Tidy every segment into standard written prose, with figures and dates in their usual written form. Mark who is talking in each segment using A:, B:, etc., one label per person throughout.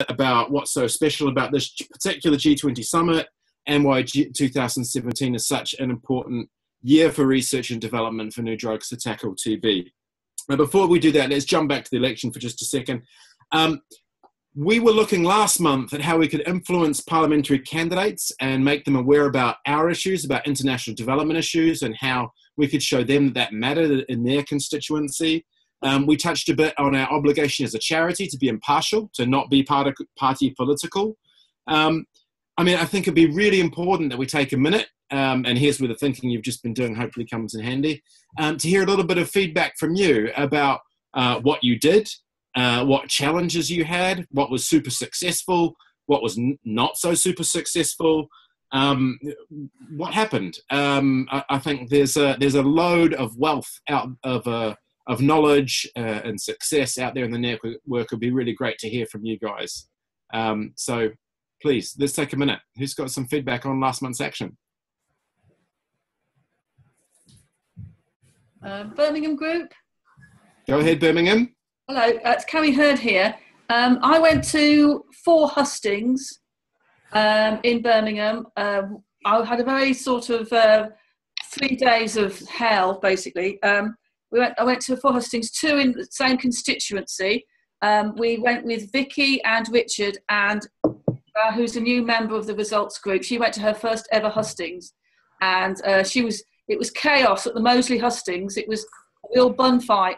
A: about what's so special about this particular G20 summit and why 2017 is such an important year for research and development for new drugs to tackle TB. Now, before we do that, let's jump back to the election for just a second. We were looking last month at how we could influence parliamentary candidates and make them aware about our issues, about international development issues, and how we could show them that mattered in their constituency. We touched a bit on our obligation as a charity to be impartial, to not be party political. I think it'd be really important that we take a minute, and here's where the thinking you've just been doing hopefully comes in handy, to hear a little bit of feedback from you about what you did, what challenges you had, what was super successful, what was not so super successful, what happened. I think there's a load of wealth out of knowledge and success out there in the network. It would be really great to hear from you guys. So please, let's take a minute. Who's got some feedback on last month's action?
B: Birmingham group.
A: Go ahead, Birmingham.
B: Hello, it's Carrie Hurd here. I went to 4 hustings in Birmingham. I had a very sort of 3 days of hell, basically. I went to 4 hustings, 2 in the same constituency. We went with Vicky and Richard, and who's a new member of the results group. She went to her first ever hustings, and it was chaos at the Moseley hustings. It was a real bun fight,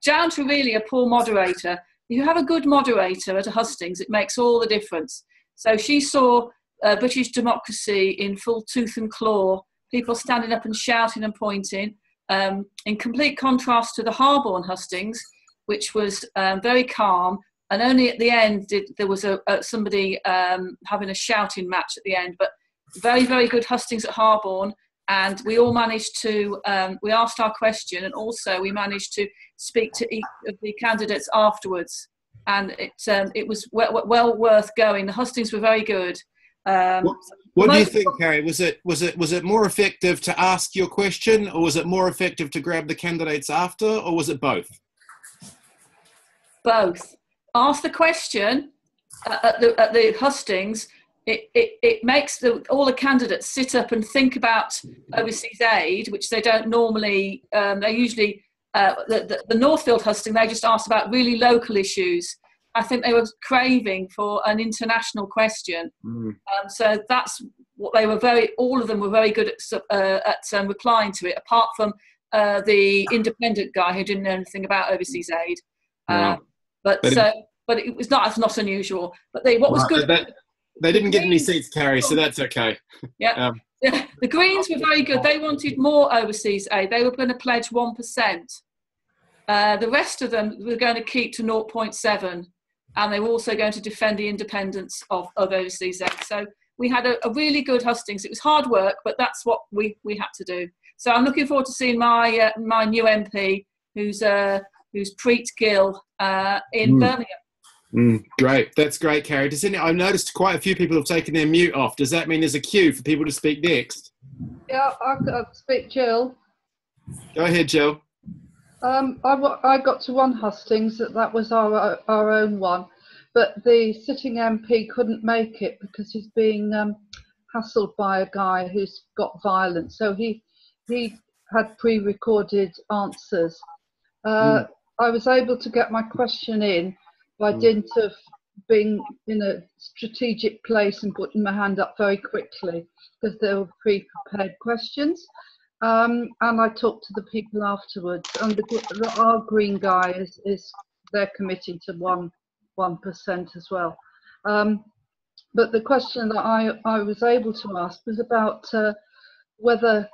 B: down to really a poor moderator. If you have a good moderator at a hustings, it makes all the difference. So she saw British democracy in full tooth and claw, people standing up and shouting and pointing, in complete contrast to the Harborne hustings, which was very calm, and only at the end there was somebody having a shouting match at the end. But very, very good hustings at Harborne. And we all managed to, we asked our question, and also we managed to speak to each of the candidates afterwards. And it was well worth going. The hustings were very good.
A: What do you think, Carrie? Was it more effective to ask your question, or was it more effective to grab the candidates after, or was it both?
B: Both. Ask the question at the hustings. It makes all the candidates sit up and think about overseas aid, which they don't normally. They usually the Northfield husting, they just asked about really local issues. I think they were craving for an international question. So that's what they were all of them were very good at replying to it, apart from the independent guy who didn't know anything about overseas aid.
A: Wow.
B: But it was not unusual. But what was good.
A: They didn't get any seats, Carrie, so that's okay.
B: Yeah. The Greens were very good. They wanted more overseas aid. They were going to pledge 1%. The rest of them were going to keep to 0.7, and they were also going to defend the independence of overseas aid. So we had a really good hustings. It was hard work, but that's what we had to do. So I'm looking forward to seeing my new MP, who's Preet Gill, in Birmingham.
A: Great, that's great, Carrie. I noticed quite a few people have taken their mute off. Does that mean there's a queue for people to speak next?
C: Yeah, I'll speak, Jill.
A: Go ahead, Jill.
C: I got to 1 hustings. That was our own one, but the sitting MP couldn't make it because he's being hassled by a guy who's got violence. So he had pre-recorded answers. I was able to get my question in by dint of being in a strategic place and putting my hand up very quickly because there were pre-prepared questions. And I talked to the people afterwards. And our green guy they're committing to 1% as well. But the question that I was able to ask was about whether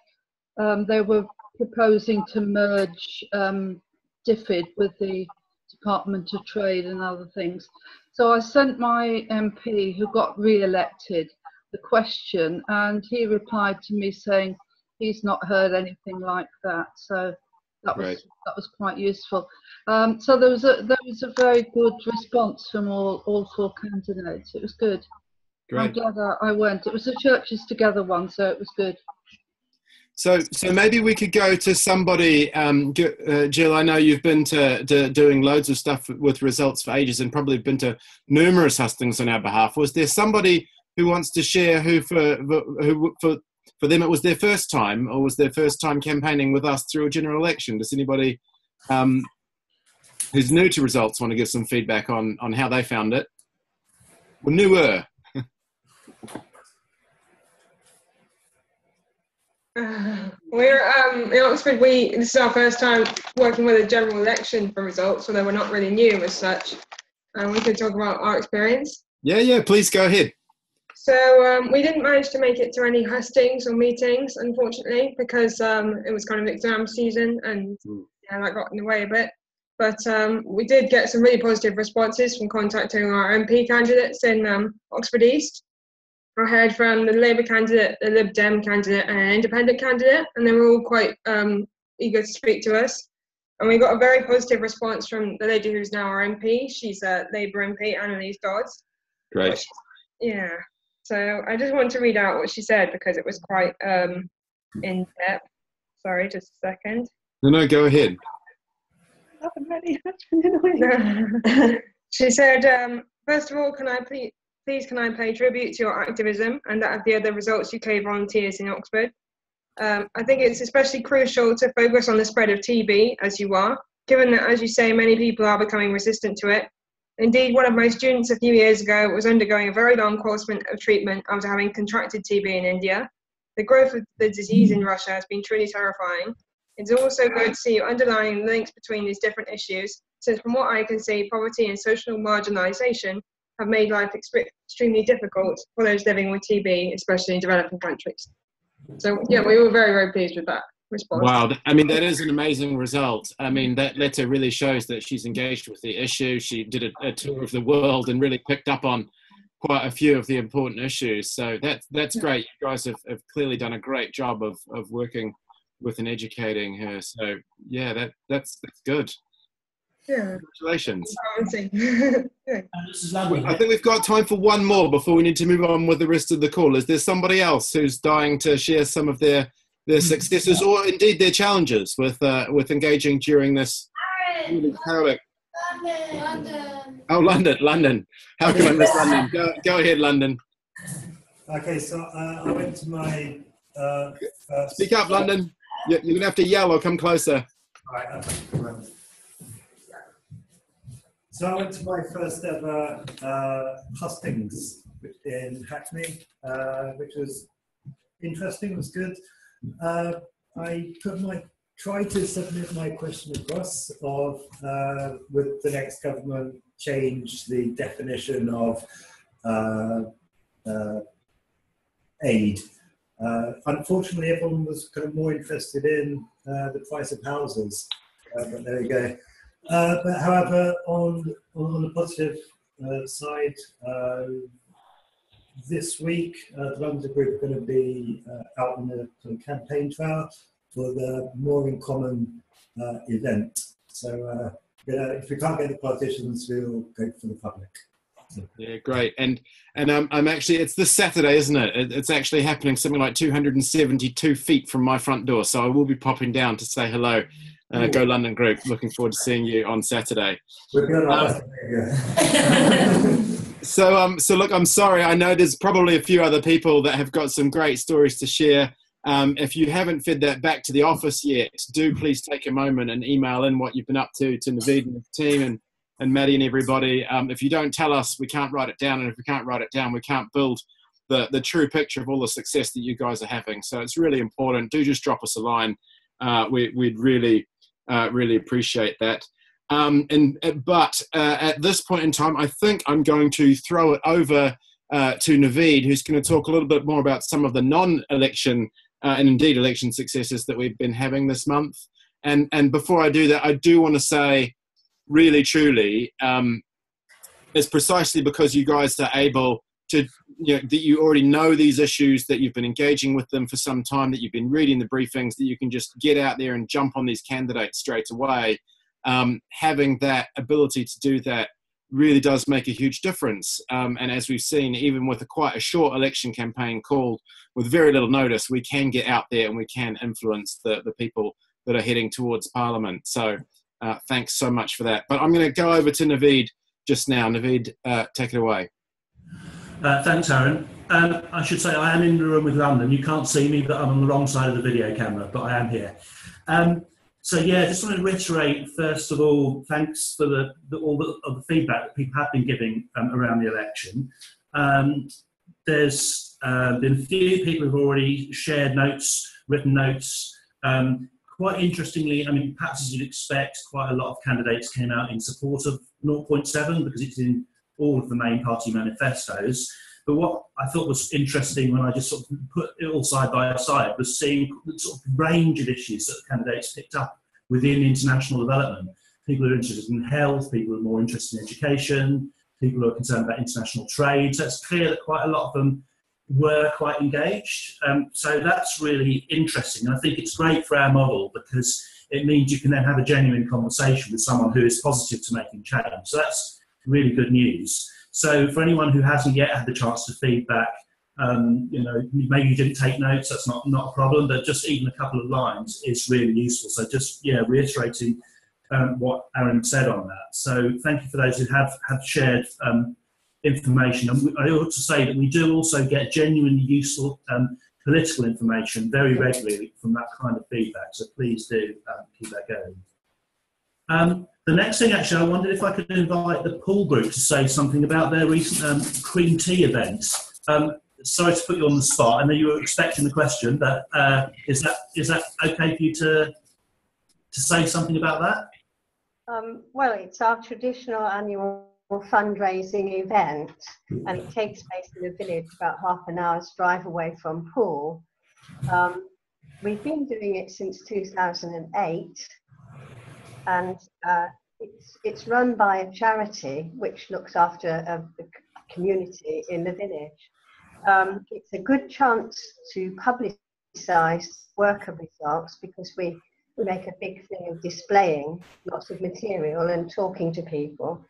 C: they were proposing to merge DFID with the Department of Trade and other things. So I sent my MP, who got re-elected, the question, and he replied to me saying he's not heard anything like that. So that was quite useful. So there was a very good response from all 4 candidates. It was good. Great. I'm glad that I went. It was a Churches Together one, so it was good.
A: So maybe we could go to somebody, Jill, I know you've been to doing loads of stuff with results for ages and probably been to numerous hustings on our behalf. Was there somebody who wants to share who for them it was their first time, or was their first time campaigning with us through a general election? Does anybody who's new to results want to give some feedback on how they found it? Or newer?
D: We're in Oxford. This is our first time working with a general election for results, although we're not really new as such. We could talk about our experience.
A: Yeah, please go ahead.
D: So we didn't manage to make it to any hustings or meetings, unfortunately, because it was kind of exam season and that got in the way a bit. But we did get some really positive responses from contacting our MP candidates in Oxford East. I heard from the Labour candidate, the Lib Dem candidate, and an independent candidate, and they were all quite eager to speak to us. And we got a very positive response from the lady who's now our MP. She's a Labour MP, Annalise Dodds.
A: Great.
D: Yeah. So I just want to read out what she said because it was quite in depth. Sorry, just a second.
A: No, go ahead.
D: She said, first of all, can I pay tribute to your activism and that of the other Results UK volunteers in Oxford? I think it's especially crucial to focus on the spread of TB, as you are, given that, as you say, many people are becoming resistant to it. Indeed, one of my students a few years ago was undergoing a very long course of treatment after having contracted TB in India. The growth of the disease in Russia has been truly terrifying. It's also good to see you underlining links between these different issues, since from what I can see, poverty and social marginalisation have made life extremely difficult for those living with TB, especially in developing countries. So, yeah, we were very, very pleased with that response.
A: Wow, I mean, that is an amazing result. I mean, that letter really shows that she's engaged with the issue. She did a tour of the world and really picked up on quite a few of the important issues. So that's great. You guys have clearly done a great job of working with and educating her. So, yeah, that's good.
D: Yeah.
A: Congratulations.
D: Yeah.
A: I think we've got time for one more before we need to move on with the rest of the call. Is there somebody else who's dying to share some of their successes or indeed their challenges with engaging during this really heroic?
E: London.
A: Oh, London. How can I miss London? Go ahead, London.
E: Okay, so I went to my
A: Speak up, London. You're going to have to yell or come closer.
E: All right, okay. So I went to my first ever hustings in Hackney, which was interesting, it was good. I tried to submit my question across of would the next government change the definition of aid. Unfortunately, everyone was kind of more interested in the price of houses, but there you go. But however, on the positive side, this week the London group are going to be out on the sort of campaign trail for the More in Common event. So if we can't get the politicians, we'll go for the public.
A: Yeah, great. And I'm actually, it's this Saturday, isn't it? It's actually happening something like 272 feet from my front door. So I will be popping down to say hello. Go London group. Looking forward to seeing you on Saturday. So look, I'm sorry. I know there's probably a few other people that have got some great stories to share. If you haven't fed that back to the office yet, do please take a moment and email in what you've been up to Naveed and the team and Maddie and everybody. If you don't tell us, we can't write it down. And if we can't write it down, we can't build the true picture of all the success that you guys are having. So it's really important. Do just drop us a line. We'd really appreciate that. But at this point in time, I think I'm going to throw it over to Naveed, who's going to talk a little bit more about some of the non-election and indeed election successes that we've been having this month. And before I do that, I do want to say, really, truly, it's precisely because you guys are able to, that you already know these issues, that you've been engaging with them for some time, that you've been reading the briefings, that you can just get out there and jump on these candidates straight away. Having that ability to do that really does make a huge difference. And as we've seen, even with quite a short election campaign called with very little notice, we can get out there and we can influence the people that are heading towards Parliament. So thanks so much for that. But I'm going to go over to Naveed just now. Naveed, take it away.
F: Thanks, Aaron. I should say I am in the room with London. You can't see me, but I'm on the wrong side of the video camera, but I am here. So yeah, just want to reiterate, first of all, thanks for all the feedback that people have been giving around the election. There's been a few people who've already shared notes, written notes. Quite interestingly, I mean, perhaps as you'd expect, quite a lot of candidates came out in support of 0.7 because it's in all of the main party manifestos. But what I thought was interesting when I just sort of put it all side by side was seeing the sort of range of issues that candidates picked up within international development. People who are interested in health, people who are more interested in education, people who are concerned about international trade. So it's clear that quite a lot of them were quite engaged. So that's really interesting. And I think it's great for our model because it means you can then have a genuine conversation with someone who is positive to making change. So that's really good news. So for anyone who hasn't yet had the chance to feedback, you know, maybe you didn't take notes, that's not a problem, but just even a couple of lines is really useful. So just, yeah, reiterating what Aaron said on that. So thank you for those who have shared information. And I ought to say that we do also get genuinely useful political information very regularly from that kind of feedback. So please do keep that going. The next thing, actually, I wondered if I could invite the pool group to say something about their recent Queen Tea events. Sorry to put you on the spot. I know you were expecting the question, but is that okay for you to say something about that?
G: Well, it's our traditional annual fundraising event, and it takes place in the village, about half an hour's drive away from Poole. We've been doing it since 2008. And it's run by a charity which looks after a community in the village. It's a good chance to publicise worker results because we make a big thing of displaying lots of material and talking to people.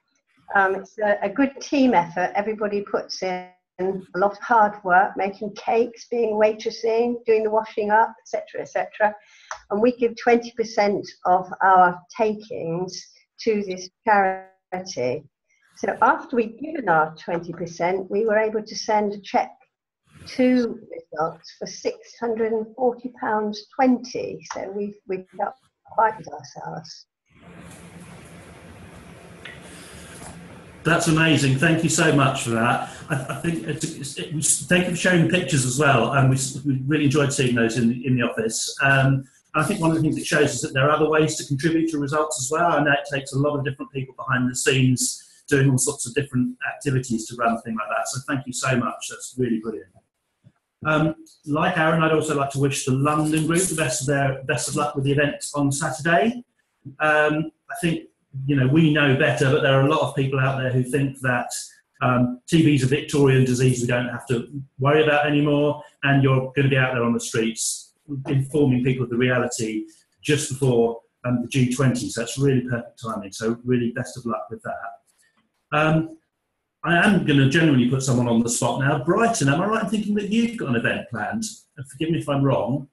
G: It's a good team effort. Everybody puts in a lot of hard work, making cakes, being waitressing, doing the washing up, etc., etc. And we give 20% of our takings to this charity. So after we'd given our 20%, we were able to send a cheque to Results for £640.20. So we've got quite ourselves.
F: That's amazing. Thank you so much for that. I think thank you for sharing the pictures as well. We really enjoyed seeing those in the office. I think one of the things it shows is that there are other ways to contribute to results as well. I know it takes a lot of different people behind the scenes doing all sorts of different activities to run a thing like that. So thank you so much. That's really brilliant. Like Aaron, I'd also like to wish the London group the best of luck with the event on Saturday. I think, you know, we know better, but there are a lot of people out there who think that TB is a Victorian disease we don't have to worry about anymore, and you're going to be out there on the streets informing people of the reality just before the G20. So that's really perfect timing. So really best of luck with that. I am going to genuinely put someone on the spot now. Brighton, am I right in thinking that you've got an event planned? And forgive me if I'm wrong.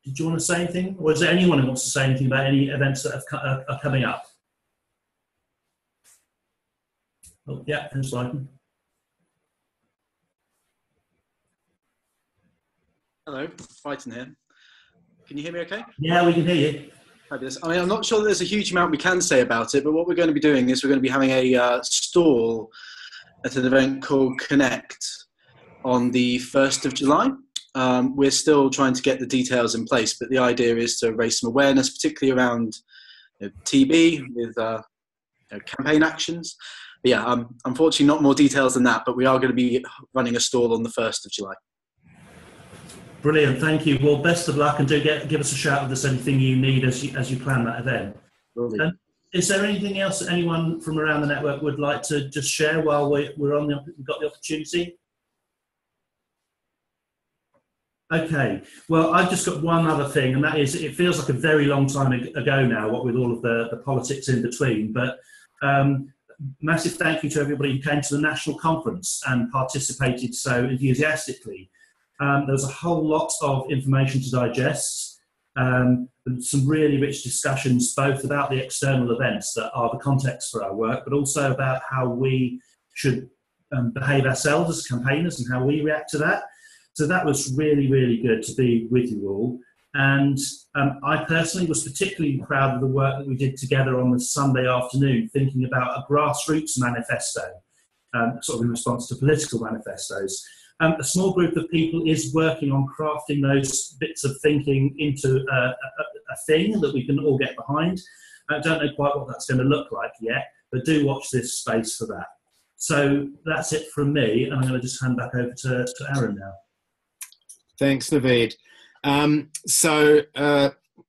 F: Did you want to say anything? Or is there anyone who wants to say anything about any events that are coming up? Oh, yeah, and slide.
H: Hello, Brighton here. Can you hear me okay?
F: Yeah, we can hear you.
H: Fabulous. I mean, I'm not sure that there's a huge amount we can say about it, but what we're going to be doing is we're going to be having a stall at an event called Connect on the 1st of July. We're still trying to get the details in place, but the idea is to raise some awareness, particularly around TB with campaign actions. But yeah, unfortunately not more details than that, but we are going to be running a stall on the 1st of July.
F: Brilliant, thank you. Well, best of luck, and do give us a shout if there's anything you need as you plan that event. Is there anything else that anyone from around the network would like to just share while we've got the opportunity? Okay, well, I've just got one other thing, and that is, it feels like a very long time ago now, what with all of the politics in between, but massive thank you to everybody who came to the national conference and participated so enthusiastically. There was a whole lot of information to digest, and some really rich discussions, both about the external events that are the context for our work, but also about how we should behave ourselves as campaigners and how we react to that. So that was really, really good to be with you all. And I personally was particularly proud of the work that we did together on the Sunday afternoon, thinking about a grassroots manifesto, sort of in response to political manifestos. A small group of people is working on crafting those bits of thinking into a thing that we can all get behind. I don't know quite what that's going to look like yet, but do watch this space for that. So that's it from me, and I'm going to just hand back over to Aaron now.
A: Thanks, Naveed.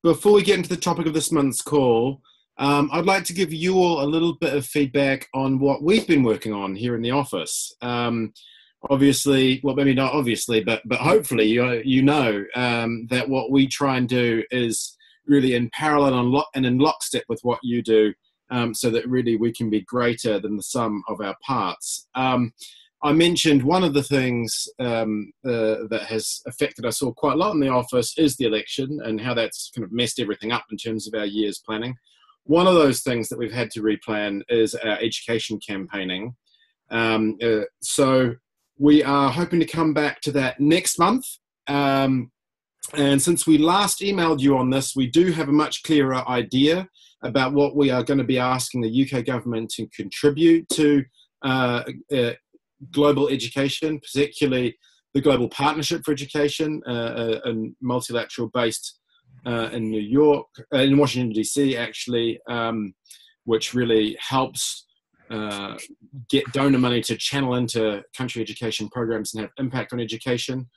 A: Before we get into the topic of this month's call, I'd like to give you all a little bit of feedback on what we've been working on here in the office. Obviously, well, maybe not obviously, but hopefully you know that what we try and do is really in parallel and in lockstep with what you do, so that really we can be greater than the sum of our parts. I mentioned one of the things that has affected us all quite a lot in the office is the election and how that's kind of messed everything up in terms of our year's planning. One of those things that we've had to replan is our education campaigning. So we are hoping to come back to that next month. And since we last emailed you on this, we do have a much clearer idea about what we are going to be asking the UK government to contribute to global education, particularly the Global Partnership for Education, and multilateral based in New York, in Washington DC actually, which really helps get donor money to channel into country education programs and have impact on education.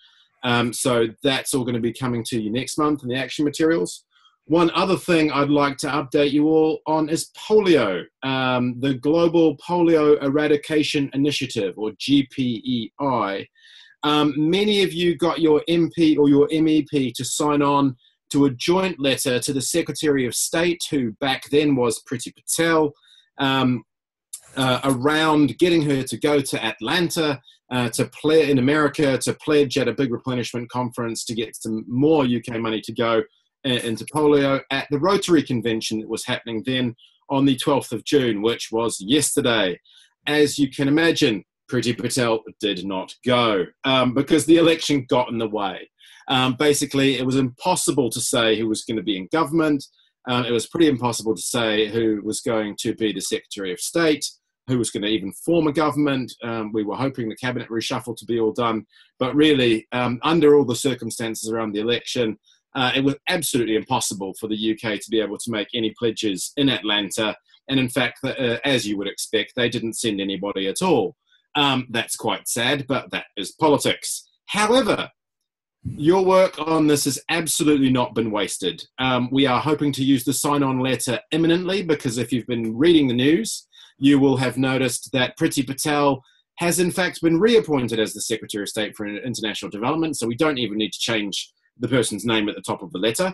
A: So that's all going to be coming to you next month in the action materials. One other thing I'd like to update you all on is polio, the Global Polio Eradication Initiative, or GPEI. Many of you got your MP or your MEP to sign on to a joint letter to the Secretary of State, who back then was Priti Patel, around getting her to go to Atlanta in America to pledge at a big replenishment conference to get some more UK money to go into polio at the Rotary Convention that was happening then on the 12th of June, which was yesterday. As you can imagine, Priti Patel did not go because the election got in the way. Basically, it was impossible to say who was going to be in government. It was pretty impossible to say who was going to be the Secretary of State, who was going to even form a government. We were hoping the cabinet reshuffle to be all done. But really, under all the circumstances around the election, it was absolutely impossible for the UK to be able to make any pledges in Atlanta. And in fact, as you would expect, they didn't send anybody at all. That's quite sad, but that is politics. However, your work on this has absolutely not been wasted. We are hoping to use the sign-on letter imminently, because if you've been reading the news, you will have noticed that Priti Patel has in fact been reappointed as the Secretary of State for International Development, so we don't even need to change the person's name at the top of the letter.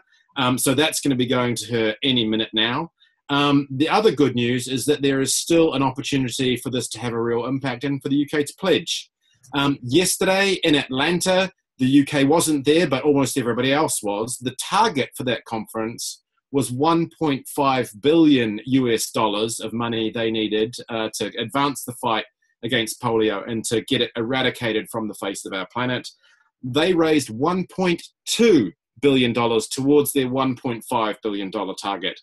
A: So that's going to be going to her any minute now. The other good news is that there is still an opportunity for this to have a real impact and for the UK to pledge. Yesterday in Atlanta, the UK wasn't there, but almost everybody else was. The target for that conference was $1.5 billion of money they needed to advance the fight against polio and to get it eradicated from the face of our planet. They raised $1.2 billion towards their $1.5 billion target.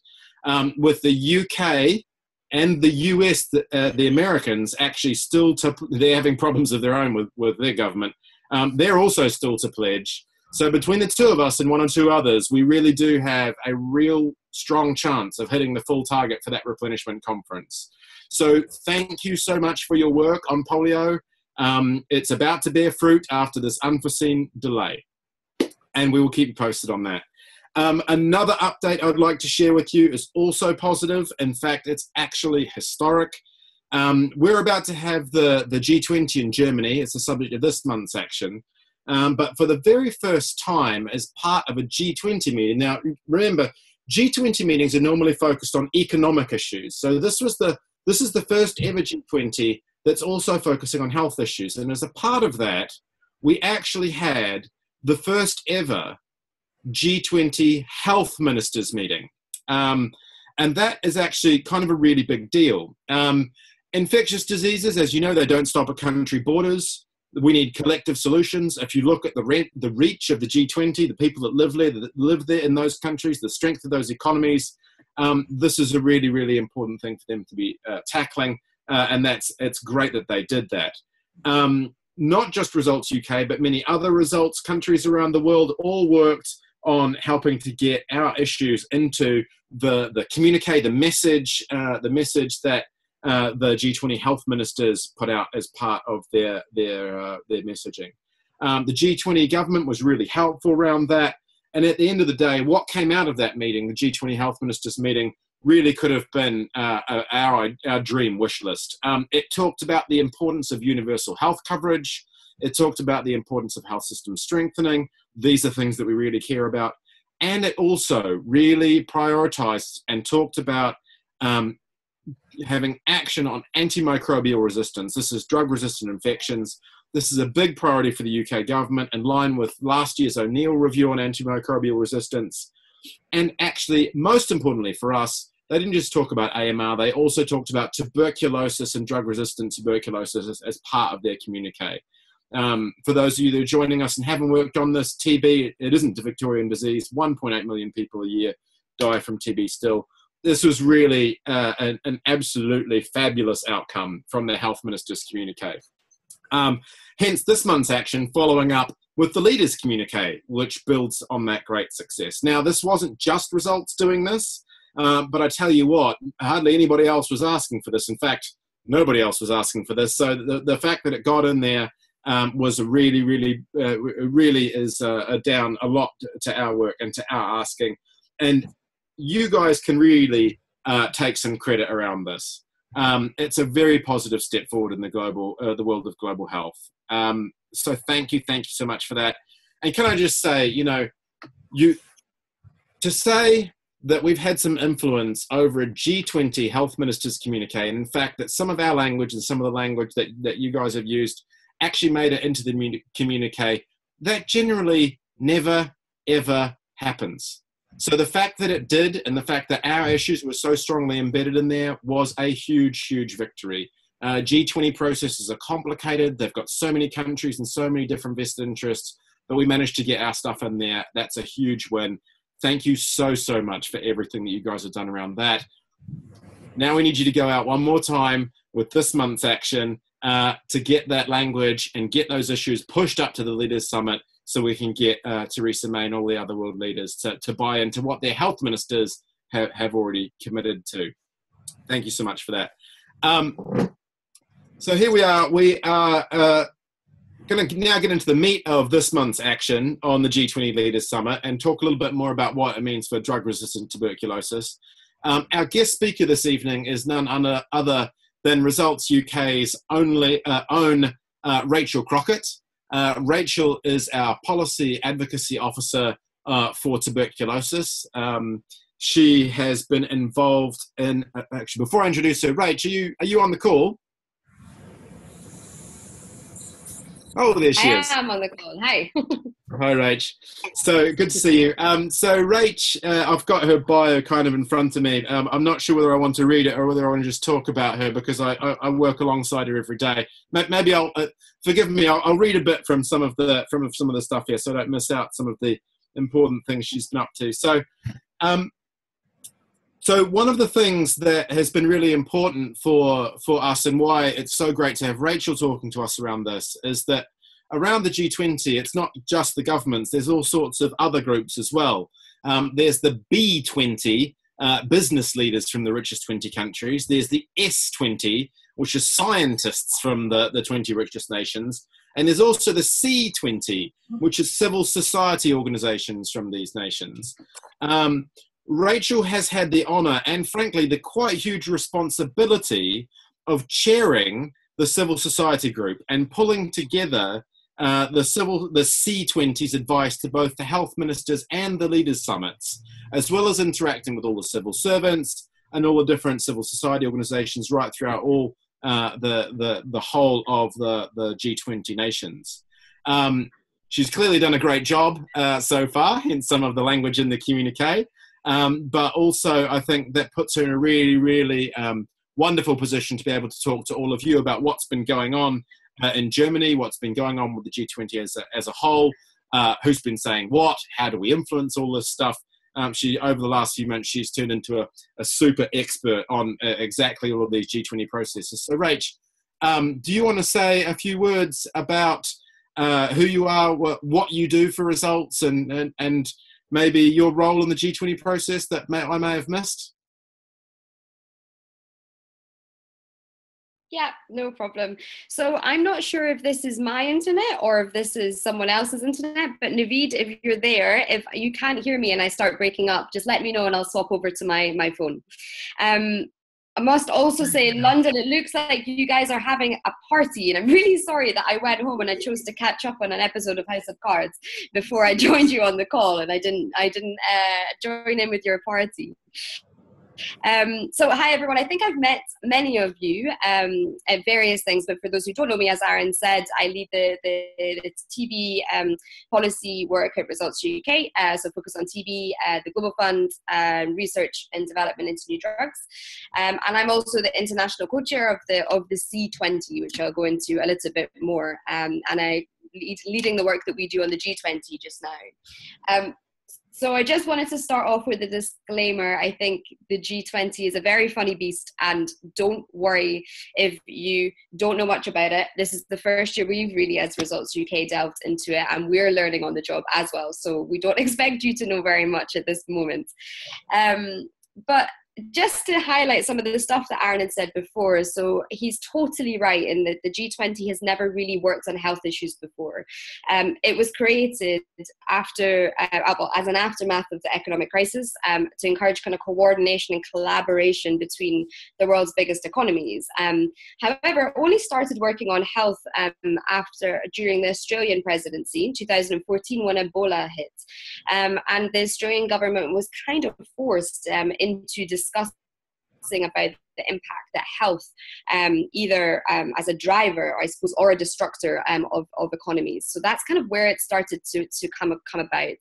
A: With the UK and the US, the Americans actually still, they're having problems of their own with their government. They're also still to pledge. So between the two of us and one or two others, we really do have a real strong chance of hitting the full target for that replenishment conference. So thank you so much for your work on polio. It's about to bear fruit after this unforeseen delay, and we will keep you posted on that. Another update I'd like to share with you is also positive. In fact, it's actually historic. We're about to have the G20 in Germany. It's the subject of this month's action. But for the very first time, as part of a G20 meeting, now remember, G20 meetings are normally focused on economic issues. So this was the this is the first ever G20 that's also focusing on health issues. And as a part of that, we actually had the first ever G20 health ministers meeting. And that is actually kind of a really big deal. Infectious diseases, as you know, they don't stop at country borders. We need collective solutions. If you look at the reach of the G20, the people that live there in those countries, the strength of those economies, this is a really, really important thing for them to be tackling. And it's great that they did that. Not just Results UK, but many other results countries around the world all worked on helping to get our issues into the communique, the message that the G20 health ministers put out as part of their messaging. The G20 government was really helpful around that. And at the end of the day, what came out of that meeting, the G20 health ministers meeting, really could have been our dream wish list. It talked about the importance of universal health coverage. It talked about the importance of health system strengthening. These are things that we really care about. And it also really prioritized and talked about having action on antimicrobial resistance. This is drug-resistant infections. This is a big priority for the UK government, in line with last year's O'Neill review on antimicrobial resistance. And actually, most importantly for us, they didn't just talk about AMR, they also talked about tuberculosis and drug-resistant tuberculosis as part of their communique. For those of you that are joining us and haven't worked on this, TB, it isn't a Victorian disease. 1.8 million people a year die from TB still. This was really an absolutely fabulous outcome from the health minister's communique. Hence this month's action following up with the leaders' communique, which builds on that great success. Now, this wasn't just Results doing this, but I tell you what, hardly anybody else was asking for this. In fact, nobody else was asking for this. So the fact that it got in there was really is down a lot to our work and to our asking. And you guys can really take some credit around this. It's a very positive step forward in the world of global health. So thank you so much for that. And can I just say, to say that we've had some influence over a G20 health ministers communique, and in fact that some of our language and some of the language that you guys have used actually made it into the communique, that generally never, ever happens. So the fact that it did, and the fact that our issues were so strongly embedded in there, was a huge, huge victory. G20 processes are complicated. They've got so many countries and so many different vested interests, but we managed to get our stuff in there. That's a huge win. Thank you so much for everything that you guys have done around that. Now we need you to go out one more time with this month's action to get that language and get those issues pushed up to the Leaders Summit, so we can get Theresa May and all the other world leaders to buy into what their health ministers have already committed to. Thank you so much for that. So here we are. We are going to now get into the meat of this month's action on the G20 Leaders Summit and talk a little bit more about what it means for drug-resistant tuberculosis. Our guest speaker this evening is none other than Results UK's own Rachel Crockett. Rachel is our Policy Advocacy Officer for tuberculosis. She has been involved in, actually, before I introduce her, Rach, are you on the call? Oh, there she is.
I: I am on the call. Hi.
A: Hi, Rach. So good to see you. So Rach, I've got her bio kind of in front of me. I'm not sure whether I want to read it or whether I want to just talk about her, because I work alongside her every day. Maybe I'll forgive me. I'll read a bit from some of the stuff here, so I don't miss out some of the important things she's been up to. So one of the things that has been really important for us, and why it's so great to have Rachel talking to us around this, is that around the G20, it's not just the governments. There's all sorts of other groups as well. There's the B20, business leaders from the richest 20 countries. There's the S20, which is scientists from the 20 richest nations. And there's also the C20, which is civil society organizations from these nations. Rachel has had the honor and, frankly, the quite huge responsibility of chairing the civil society group and pulling together the C20's advice to both the health ministers and the leaders' summits, as well as interacting with all the civil servants, and all the different civil society organizations right throughout all the whole of the G20 nations. She's clearly done a great job so far in some of the language in the communique, but also I think that puts her in a really, really wonderful position to be able to talk to all of you about what's been going on in Germany, what's been going on with the G20 as a whole, who's been saying what, how do we influence all this stuff. She, over the last few months, she's turned into a super expert on exactly all of these G20 processes. So, Rach, do you want to say a few words about who you are, what you do for results, and maybe your role in the G20 process that I may have missed?
I: Yeah, no problem. So I'm not sure if this is my internet or if this is someone else's internet, but Naveed, if you're there, if you can't hear me and I start breaking up, just let me know and I'll swap over to my phone. I must also say, in London, it looks like you guys are having a party, and I'm really sorry that I went home and I chose to catch up on an episode of House of Cards before I joined you on the call, and I didn't join in with your party. So hi everyone, I think I've met many of you at various things, but for those who don't know me, as Aaron said, I lead the TB policy work at Results UK, so focus on TB, the Global Fund, research and development into new drugs, and I'm also the international co-chair of the C20, which I'll go into a little bit more, and I leading the work that we do on the G20 just now. So I just wanted to start off with a disclaimer. I think the G20 is a very funny beast, and don't worry if you don't know much about it. This is the first year we've really, as Results UK, delved into it, and we're learning on the job as well. So we don't expect you to know very much at this moment. But just to highlight some of the stuff that Aaron had said before, so he's totally right in that the G20 has never really worked on health issues before. It was created after, as an aftermath of the economic crisis, to encourage kind of coordination and collaboration between the world's biggest economies. However, only started working on health during the Australian presidency in 2014 when Ebola hit. And the Australian government was kind of forced into discussing about the impact that health, either as a driver, I suppose, or a destructor of economies. So that's kind of where it started to come about.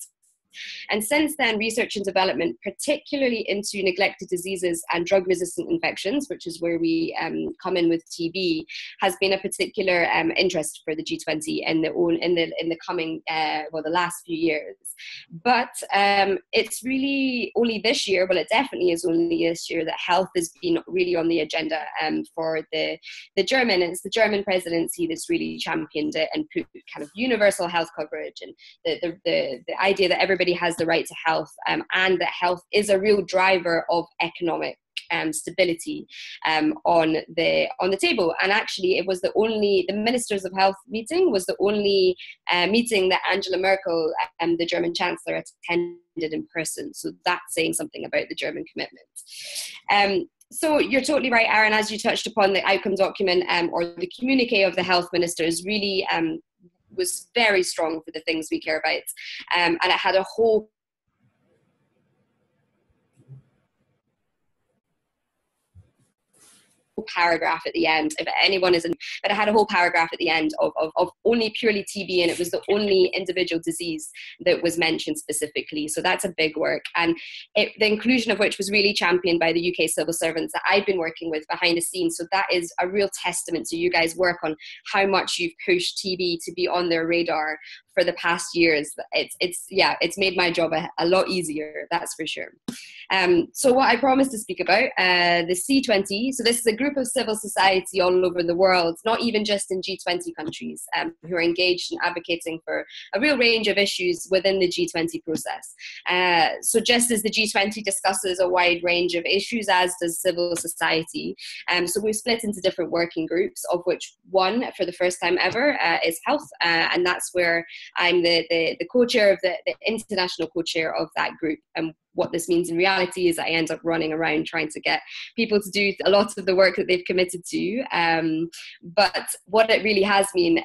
I: And since then, research and development, particularly into neglected diseases and drug-resistant infections, which is where we come in with TB, has been a particular interest for the G20 in the coming, the last few years. But it's really only this year, well, it definitely is only this year, that health has been really on the agenda for the German. And it's the German presidency that's really championed it and put kind of universal health coverage and the idea that everybody has the right to health, and that health is a real driver of economic stability on the table. And actually, it was the Ministers of Health meeting was the only meeting that Angela Merkel, the German Chancellor, attended in person. So that's saying something about the German commitment. So you're totally right, Aaron, as you touched upon, the outcome document or the communique of the health ministers really was very strong for the things we care about, and it had a whole paragraph at the end, if anyone isn't, but it had a whole paragraph at the end of only purely TB, and it was the only individual disease that was mentioned specifically. So that's a big work, and the inclusion of which was really championed by the UK civil servants that I've been working with behind the scenes. So that is a real testament to you guys' work on how much you've pushed TB to be on their radar for the past years. It's made my job a lot easier, that's for sure. So what I promised to speak about, the C20, so this is a group of civil society all over the world, not even just in G20 countries, who are engaged in advocating for a real range of issues within the G20 process. So just as the G20 discusses a wide range of issues, as does civil society, so we've split into different working groups, of which one, for the first time ever, is health, and that's where I'm the co-chair of the international co-chair of that group. And what this means in reality is I end up running around trying to get people to do a lot of the work that they've committed to. But what it really has been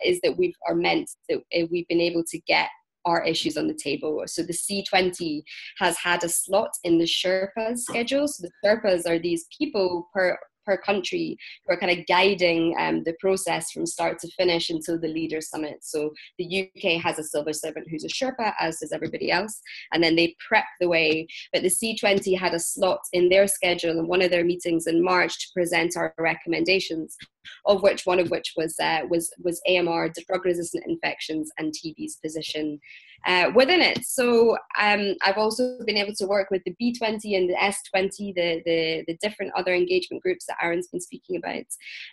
I: is that we've been able to get are issues on the table. So the C20 has had a slot in the Sherpas schedule. So the Sherpas are these people per country who are kind of guiding the process from start to finish until the Leaders Summit. So the UK has a civil servant who's a Sherpa, as does everybody else, and then they prep the way. But the C20 had a slot in their schedule in one of their meetings in March to present our recommendations, of which one of which was AMR, drug-resistant infections, and TB's position within it. So I've also been able to work with the B20 and the S20, the different other engagement groups that Aaron's been speaking about,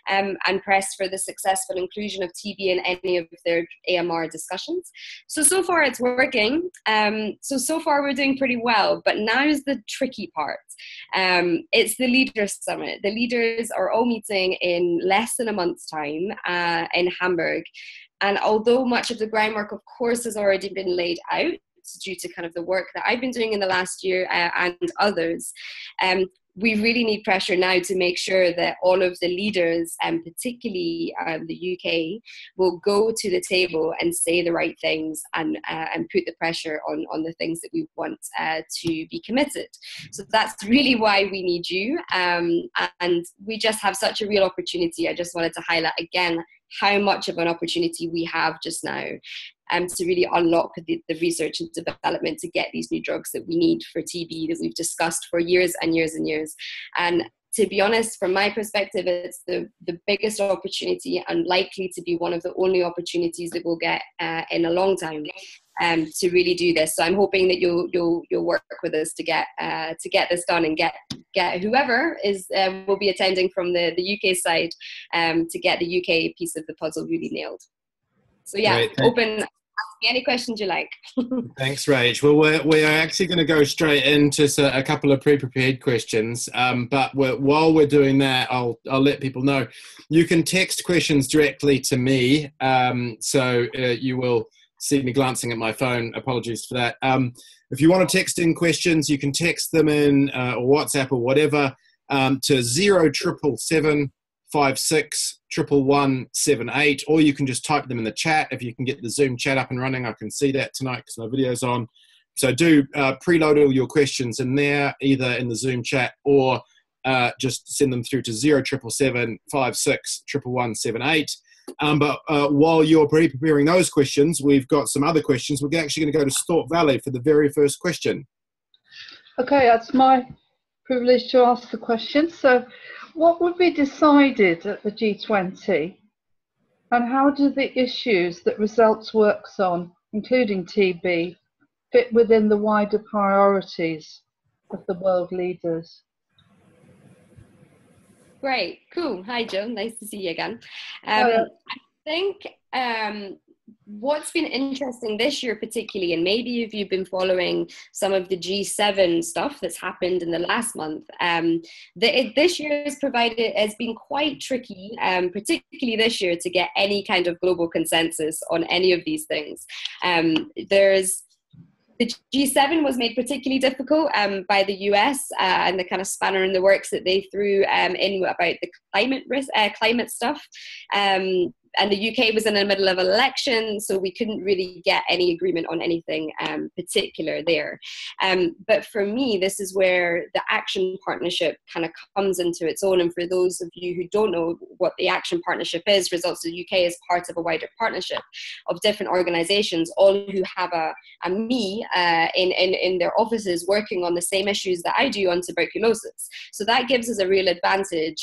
I: and pressed for the successful inclusion of TB in any of their AMR discussions. So far it's working. So far we're doing pretty well, but now is the tricky part. It's the Leaders Summit. The leaders are all meeting in less than a month's time in Hamburg. And although much of the groundwork, of course, has already been laid out due to kind of the work that I've been doing in the last year and others, we really need pressure now to make sure that all of the leaders, and particularly the UK, will go to the table and say the right things and put the pressure on the things that we want to be committed. So that's really why we need you. And we just have such a real opportunity. I just wanted to highlight again how much of an opportunity we have just now to really unlock the research and development to get these new drugs that we need for TB that we've discussed for years and years and years. And to be honest, from my perspective, it's the biggest opportunity and likely to be one of the only opportunities that we'll get in a long time to really do this. So I'm hoping that you'll work with us to get this done and get whoever will be attending from the UK side to get the UK piece of the puzzle really nailed. So yeah,
A: Great.
I: open. Ask me any questions you like.
A: Thanks, Rach. Well, we're actually going to go straight into a couple of pre-prepared questions. But while we're doing that, I'll let people know you can text questions directly to me. So you will see me glancing at my phone. Apologies for that. If you want to text in questions, you can text them in or WhatsApp or whatever to 0777 56 11178, or you can just type them in the chat. If you can get the Zoom chat up and running, I can see that tonight because my video's on. So do preload all your questions in there, either in the Zoom chat or just send them through to 0777 56 11178. But while you're preparing those questions, we've got some other questions. We're actually going to go to Stork Valley for the very first question.
C: Okay, that's my privilege to ask the question. So what would be decided at the G20, and how do the issues that results works on, including TB, fit within the wider priorities of the world leaders?
I: Great, cool. Hi, Joe. Nice to see you again.
C: Hello.
I: I think what's been interesting this year particularly, and maybe if you've been following some of the G7 stuff that's happened in the last month, this year has been quite tricky, particularly this year, to get any kind of global consensus on any of these things. The G7 was made particularly difficult by the US and the kind of spanner in the works that they threw in about the climate stuff. And the UK was in the middle of an election, so we couldn't really get any agreement on anything particular there. But for me, this is where the Action Partnership kind of comes into its own. And for those of you who don't know what the Action Partnership is, Results of the UK is part of a wider partnership of different organisations, all who have a me in their offices working on the same issues that I do on tuberculosis. So that gives us a real advantage.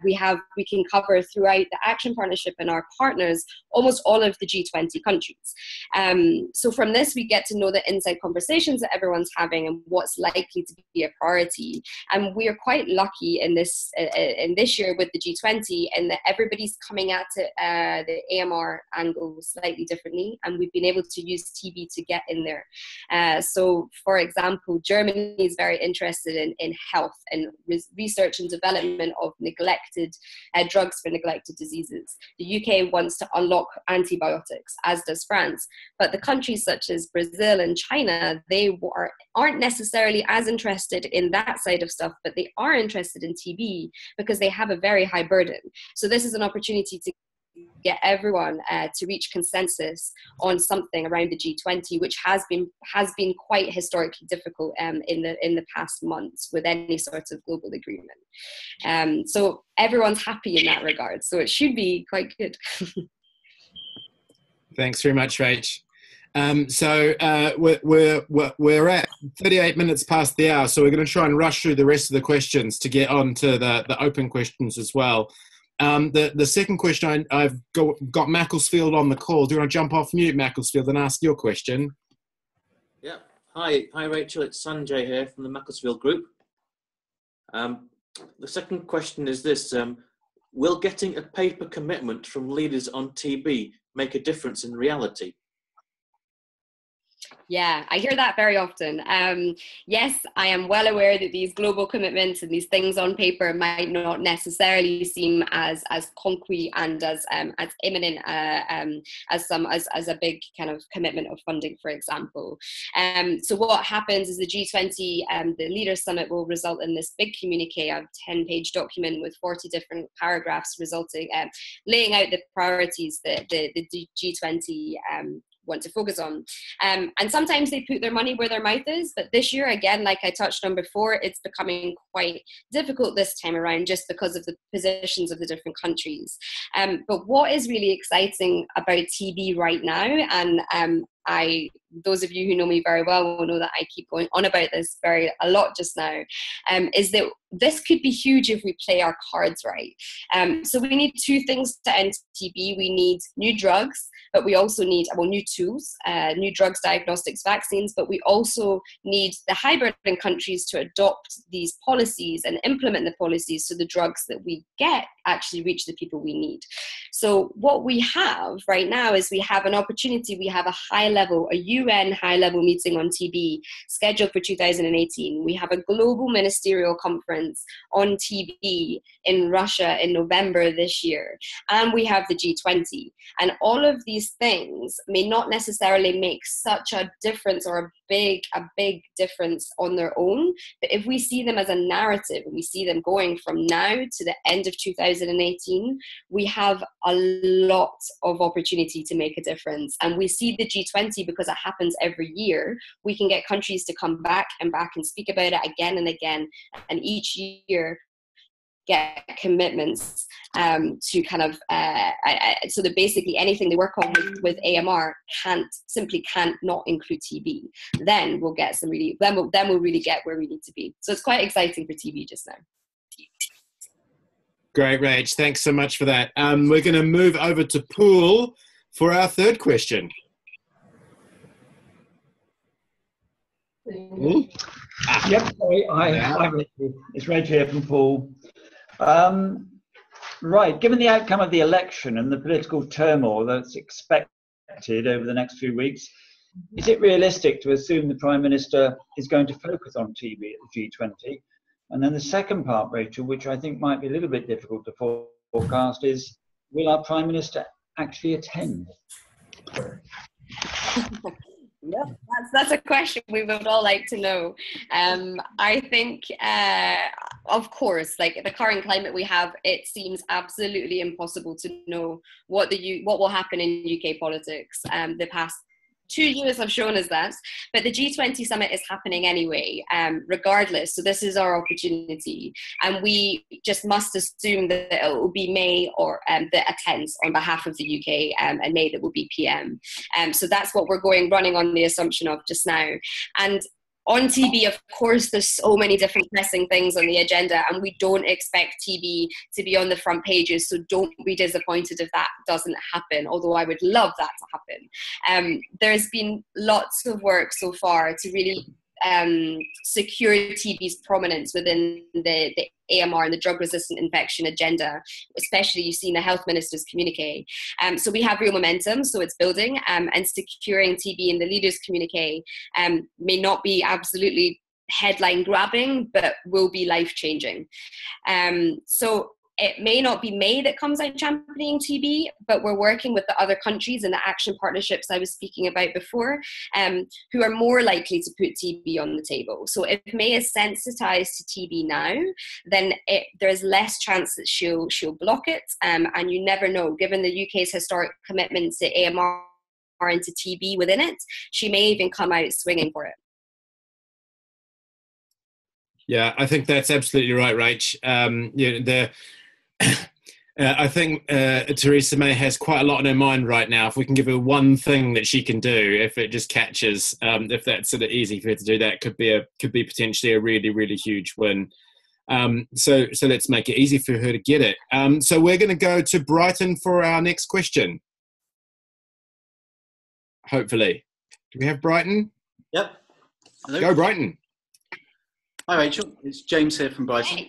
I: We can cover throughout the Action Partnership and our partners almost all of the G20 countries. So from this, we get to know the inside conversations that everyone's having and what's likely to be a priority. And we are quite lucky in this year with the G20 in that everybody's coming at it, the AMR angle slightly differently, and we've been able to use TB to get in there. So for example, Germany is very interested in health and research and development of neglected drugs for neglected diseases. The UK wants to unlock antibiotics, as does France. But the countries such as Brazil and China, they aren't necessarily as interested in that side of stuff, but they are interested in TB because they have a very high burden. So this is an opportunity to get everyone to reach consensus on something around the G20, which has been quite historically difficult in the past months with any sort of global agreement. So everyone's happy in that regard. So it should be quite good.
A: Thanks very much, Rach. So we're at 38 minutes past the hour, so we're going to try and rush through the rest of the questions to get on to the open questions as well. The second question, I've got Macclesfield on the call. Do you want to jump off mute, Macclesfield, and ask your question?
J: Yeah. Hi, Rachel. It's Sanjay here from the Macclesfield Group. The second question is this. Will getting a paper commitment from leaders on TB make a difference in reality?
I: Yeah, I hear that very often. Yes, I am well aware that these global commitments and these things on paper might not necessarily seem as concrete and as imminent as a big kind of commitment of funding, for example. So what happens is the G20, the Leaders Summit will result in this big communique, a 10-page document with 40 different paragraphs laying out the priorities that the G20 want to focus on. And sometimes they put their money where their mouth is, but this year, again, like I touched on before, it's becoming quite difficult this time around just because of the positions of the different countries. But what is really exciting about TB right now, and those of you who know me very well will know that I keep going on about this a lot just now, is that this could be huge if we play our cards right. So we need two things to end TB. We need new drugs, but we also need, new tools, new drugs, diagnostics, vaccines, but we also need the high-burden countries to adopt these policies and implement the policies so the drugs that we get actually reach the people we need. So what we have right now is we have an opportunity, we have a UN high-level meeting on TB scheduled for 2018. We have a global ministerial conference on TB in Russia in November this year. And we have the G20. And all of these things may not necessarily make such a difference or a big difference on their own, but if we see them as a narrative and we see them going from now to the end of 2018, we have a lot of opportunity to make a difference. And we see the G20, because it happens every year, we can get countries to come back and speak about it again and again, and each year get commitments to kind of so that basically anything they work on with AMR can't not include TB. Then we'll get we'll really get where we need to be. So it's quite exciting for TB just now.
A: Great, Rach. Thanks so much for that. We're going to move over to Pool for our third question.
K: Yep, sorry. Hi, it's Rach here from Pool. Right, given the outcome of the election and the political turmoil that's expected over the next few weeks, is it realistic to assume the Prime Minister is going to focus on TB at the G20? And then the second part, Rachel, which I think might be a little bit difficult to forecast, is will our Prime Minister actually attend?
I: Yep, that's a question we would all like to know. I think, of course, like the current climate we have, it seems absolutely impossible to know what will happen in UK politics. The past 2 years have shown us that, but the G20 summit is happening anyway, regardless. So this is our opportunity, and we just must assume that it will be May or that attends on behalf of the UK, and May that will be PM. So that's what we're running on the assumption of just now. And on TB, of course, there's so many different pressing things on the agenda, and we don't expect TB to be on the front pages, so don't be disappointed if that doesn't happen, although I would love that to happen. There's been lots of work so far to really secure TB's prominence within the AMR and the drug-resistant infection agenda, especially you've seen the health minister's communique. So we have real momentum, so it's building, and securing TB in the leaders' communique may not be absolutely headline grabbing, but will be life-changing. So it may not be May that comes out championing TB, but we're working with the other countries and the action partnerships I was speaking about before, who are more likely to put TB on the table. So if May is sensitized to TB now, then there's less chance that she'll block it, and you never know. Given the UK's historic commitment to AMR and to TB within it, she may even come out swinging for it.
A: Yeah, I think that's absolutely right, Rach. I think Theresa May has quite a lot on her mind right now. If we can give her one thing that she can do, if it just catches, if that's sort of easy for her to do, that could be potentially a really, really huge win. So let's make it easy for her to get it. So we're going to go to Brighton for our next question. Hopefully. Do we have Brighton?
H: Yep. Hello.
A: Go Brighton.
H: Hi Rachel, it's James here from Brighton.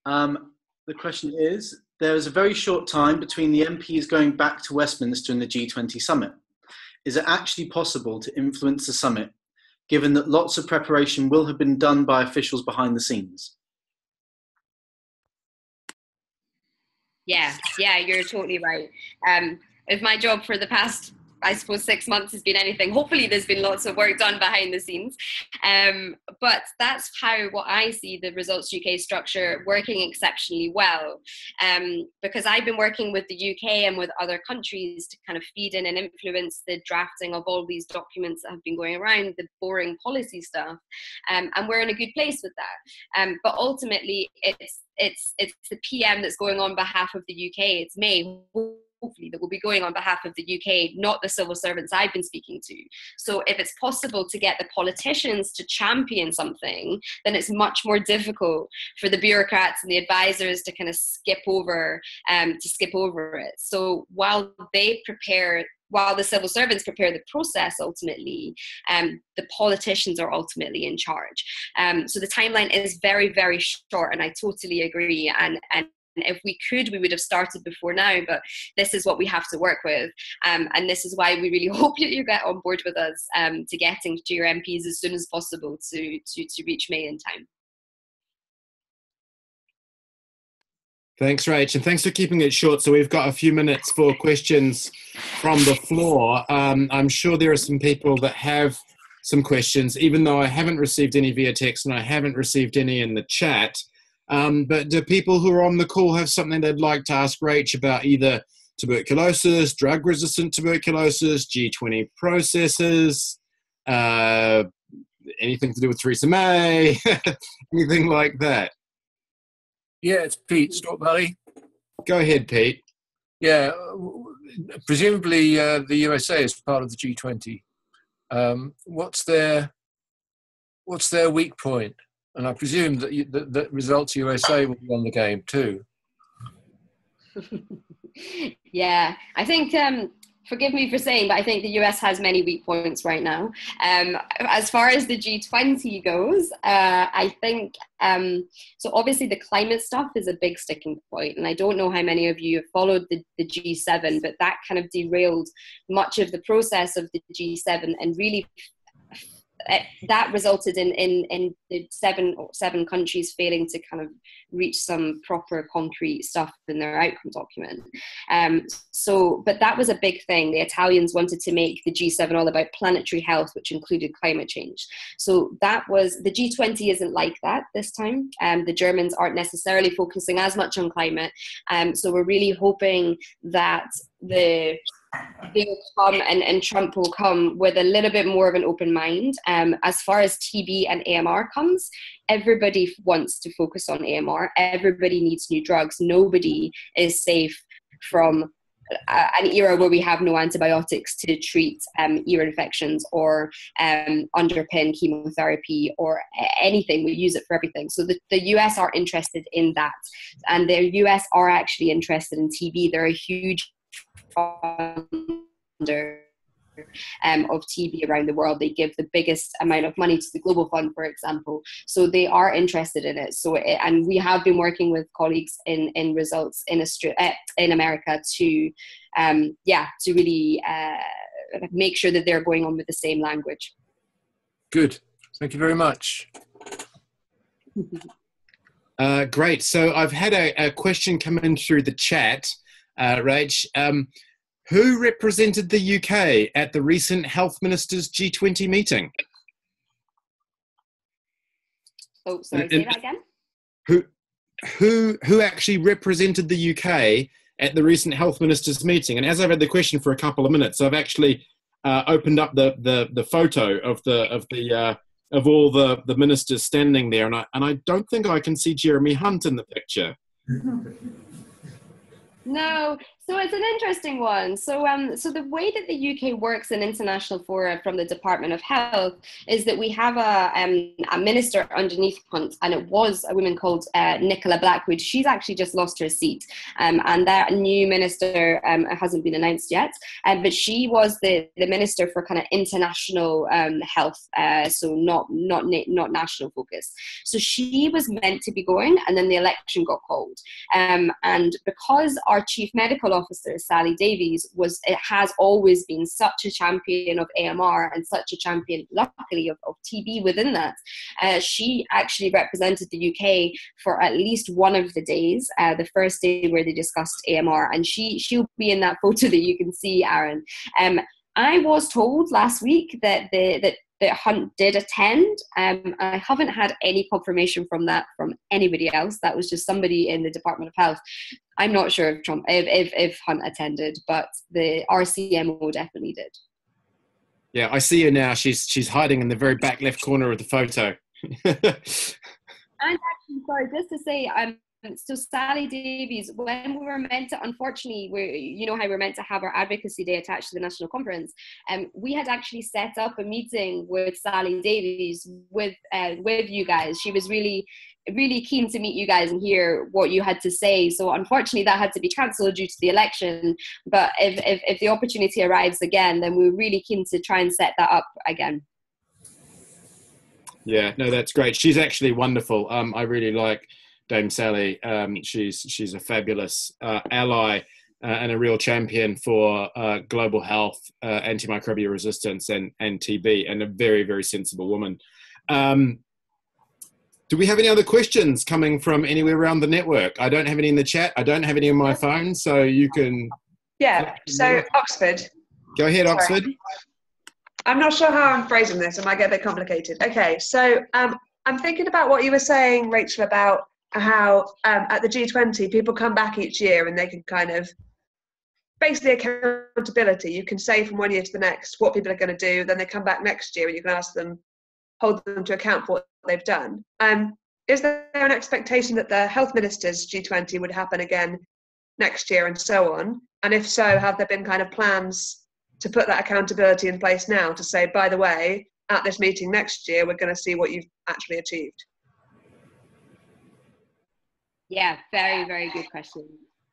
H: The question is, there is a very short time between the MPs going back to Westminster and the G20 summit. Is it actually possible to influence the summit, given that lots of preparation will have been done by officials behind the scenes?
I: Yeah, you're totally right. If my job for the past, I suppose, 6 months has been anything, hopefully there's been lots of work done behind the scenes. But that's what I see the Results UK structure working exceptionally well. Because I've been working with the UK and with other countries to kind of feed in and influence the drafting of all these documents that have been going around, the boring policy stuff. And we're in a good place with that. But ultimately, it's the PM that's going on behalf of the UK. It's May, hopefully, that will be going on behalf of the UK, not the civil servants I've been speaking to. So if it's possible to get the politicians to champion something, then it's much more difficult for the bureaucrats and the advisors to kind of skip over it. So while the civil servants prepare the process, ultimately, the politicians are ultimately in charge. So the timeline is very, very short, and I totally agree. And if we could, we would have started before now, but this is what we have to work with. And this is why we really hope that you get on board with us to getting to your MPs as soon as possible to reach May in time.
A: Thanks, Rach, and thanks for keeping it short. So we've got a few minutes for questions from the floor. I'm sure there are some people that have some questions, even though I haven't received any via text and I haven't received any in the chat. But do people who are on the call have something they'd like to ask Rach about either tuberculosis, drug-resistant tuberculosis, G20 processes, anything to do with Theresa May, anything like that?
L: Yeah, it's Pete, Stork Valley.
A: Go ahead, Pete.
L: Yeah, presumably the USA is part of the G20. What's their weak point? And I presume that that Results USA will be on the game too.
I: Yeah, I think, forgive me for saying, but I think the US has many weak points right now. As far as the G20 goes, I think, so obviously the climate stuff is a big sticking point, and I don't know how many of you have followed the G7, but that kind of derailed much of the process of the G7, and really that resulted in the seven countries failing to kind of reach some proper concrete stuff in their outcome document. But that was a big thing. The Italians wanted to make the G7 all about planetary health, which included climate change. So that was, the G20 isn't like that this time. The Germans aren't necessarily focusing as much on climate. So we're really hoping that they will come and Trump will come with a little bit more of an open mind. As far as TB and AMR comes, everybody wants to focus on AMR. Everybody needs new drugs. Nobody is safe from an era where we have no antibiotics to treat ear infections or underpin chemotherapy or anything. We use it for everything. So the US are interested in that. And the US are actually interested in TB. They're a huge funder of TB around the world. They give the biggest amount of money to the Global Fund, for example. So they are interested in it. And we have been working with colleagues in Results in America to really make sure that they're going on with the same language.
L: Good. Thank you very much.
A: Great. So I've had a question come in through the chat, Rach. Who represented the UK at the recent Health Ministers G20 meeting?
I: Oh, sorry, say that again.
A: Who actually represented the UK at the recent Health Ministers meeting? And as I've had the question for a couple of minutes, I've actually opened up the photo of all the ministers standing there, and I don't think I can see Jeremy Hunt in the picture.
I: No, so it's an interesting one. So the way that the UK works in international fora from the Department of Health is that we have a minister underneath Hunt, and it was a woman called Nicola Blackwood. She's actually just lost her seat, and that new minister hasn't been announced yet. But she was the minister for kind of international health, so not national focus. So she was meant to be going, and then the election got called, and because our chief medical officer, Sally Davies, has always been such a champion of AMR and such a champion, luckily, of TB within that. She actually represented the UK for at least one of the days, the first day where they discussed AMR, and she'll be in that photo that you can see, Aaron. I was told last week that Hunt did attend. I haven't had any confirmation from anybody else. That was just somebody in the Department of Health. I'm not sure if Hunt attended, but the RCMO definitely did.
A: Yeah, I see her now. She's hiding in the very back left corner of the photo.
I: And actually, sorry, just to say, so Sally Davies, when we were meant to, unfortunately, you know how we're meant to have our advocacy day attached to the national conference, we had actually set up a meeting with Sally Davies with you guys. She was really keen to meet you guys and hear what you had to say. So unfortunately, that had to be cancelled due to the election. But if the opportunity arrives again, then we're really keen to try and set that up again.
A: Yeah, no, that's great. She's actually wonderful. I really like Dame Sally. She's a fabulous ally and a real champion for global health, antimicrobial resistance, and TB, and a very, very sensible woman. Do we have any other questions coming from anywhere around the network? I don't have any in the chat. I don't have any on my phone, so you can...
M: Yeah, so Oxford.
A: Go ahead, Oxford.
M: Sorry. I'm not sure how I'm phrasing this. It might get a bit complicated. Okay, so I'm thinking about what you were saying, Rachel, about how at the G20 people come back each year and they can kind of basically accountability. You can say from one year to the next what people are going to do, then they come back next year and you can ask them, hold them to account for what they've done. Is there an expectation that the health ministers G20 would happen again next year and so on? And if so, have there been kind of plans to put that accountability in place now to say, by the way, at this meeting next year, we're going to see what you've actually achieved?
I: Yeah, very, very good question.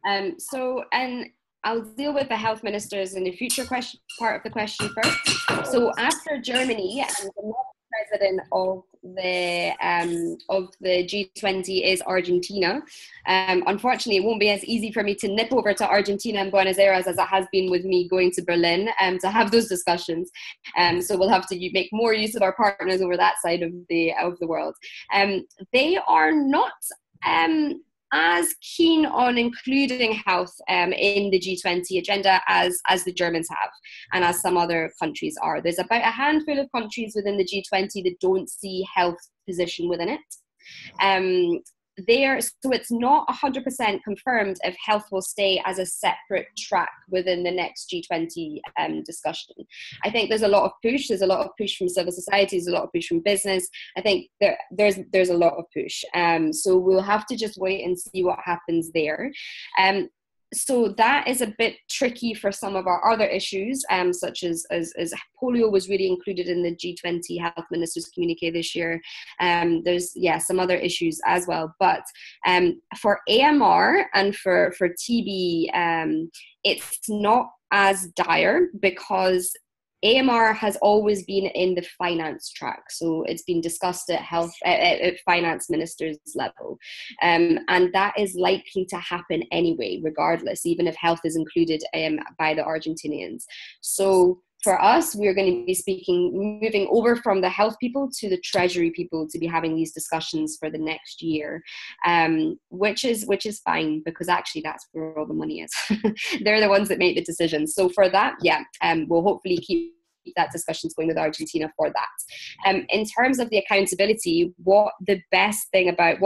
I: And I'll deal with the health ministers in the future part of the question first. So after Germany, the next president of the G20 is Argentina. Unfortunately, it won't be as easy for me to nip over to Argentina and Buenos Aires as it has been with me going to Berlin to have those discussions. So we'll have to make more use of our partners over that side of the world. They are not as keen on including health in the G20 agenda as the Germans have, and as some other countries are. There's about a handful of countries within the G20 that don't see health position within it. So it's not 100% confirmed if health will stay as a separate track within the next G20 discussion. I think there's a lot of push. There's a lot of push from civil society. There's a lot of push from business. I think there's a lot of push. So we'll have to just wait and see what happens there. So that is a bit tricky for some of our other issues, such as polio was really included in the G20 health ministers communique this year. There's some other issues as well, but for AMR and for TB, it's not as dire because AMR has always been in the finance track, so it's been discussed at finance ministers level, and that is likely to happen anyway, regardless, even if health is included by the Argentinians. So for us, we're going to be moving over from the health people to the treasury people to be having these discussions for the next year, which is fine, because actually that's where all the money is. They're the ones that make the decisions. So for that, we'll hopefully keep that discussion's going with Argentina for that. In terms of the accountability, what the best thing about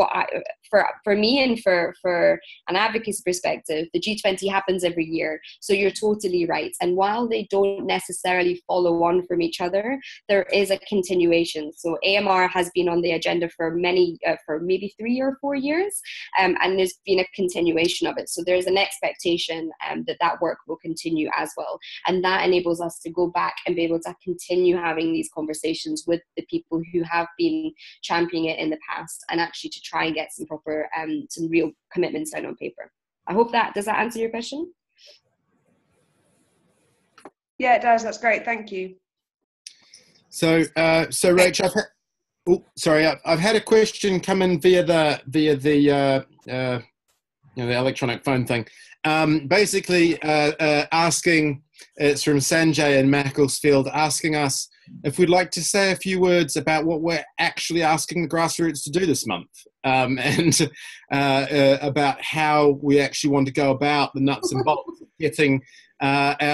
I: for me and for an advocacy perspective, the G20 happens every year, so you're totally right. And while they don't necessarily follow on from each other, there is a continuation. So AMR has been on the agenda for maybe 3 or 4 years, and there's been a continuation of it. So there's an expectation that work will continue as well, and that enables us to go back and be able to continue having these conversations with the people who have been championing it in the past, and actually to try and get some proper some real commitments down on paper. I hope does that answer your question?
M: Yeah, it does. That's great. Thank you.
A: So Rach, I've had a question come in via the electronic phone thing. Basically asking, it's from Sanjay in Macclesfield, asking us if we'd like to say a few words about what we're actually asking the Grassroots to do this month, and about how we actually want to go about the nuts and bolts of getting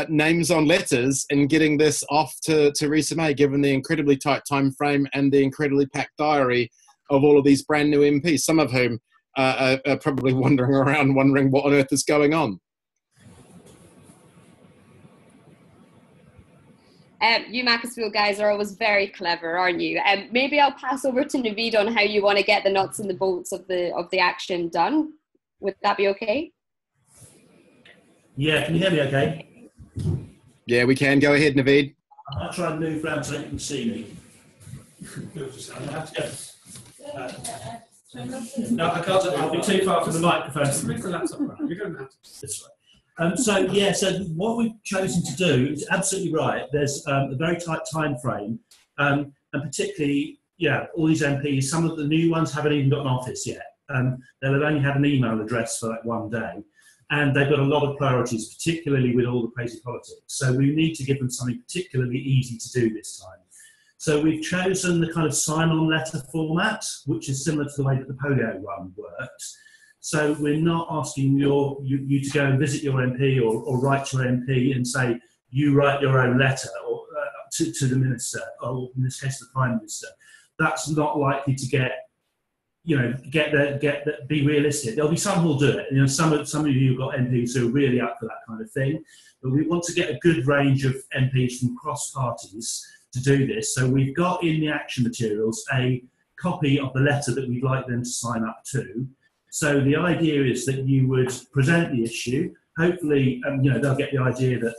A: names on letters and getting this off to Theresa May, given the incredibly tight time frame and the incredibly packed diary of all of these brand new MPs, some of whom are probably wandering around wondering what on earth is going on.
I: You Macclesfield guys are always very clever, aren't you? Maybe I'll pass over to Naveed on how you want to get the nuts and the bolts of the action done. Would that be okay?
F: Yeah, can you hear me okay?
A: Yeah, we can. Go ahead, Naveed.
F: I'll try and move around so you can see me. No, I can't. I'll be too far from the microphone. Bring the laptop around. You're going to have to. This way. So what we've chosen to do is absolutely right. There's a very tight time frame, and particularly, all these MPs, some of the new ones haven't even got an office yet. They'll have only had an email address for like 1 day, and they've got a lot of priorities, particularly with all the crazy politics. So we need to give them something particularly easy to do this time. So we've chosen the kind of sign-on letter format, which is similar to the way that the polio one worked. So we're not asking you to go and visit your MP or write to your MP and say, you write your own letter or to the minister, or in this case, the Prime Minister. That's not likely to be realistic. There'll be some who'll do it. Some of you have got MPs who are really up for that kind of thing. But we want to get a good range of MPs from cross parties to do this. So we've got in the action materials a copy of the letter that we'd like them to sign up to. So the idea is that you would present the issue. Hopefully, they'll get the idea that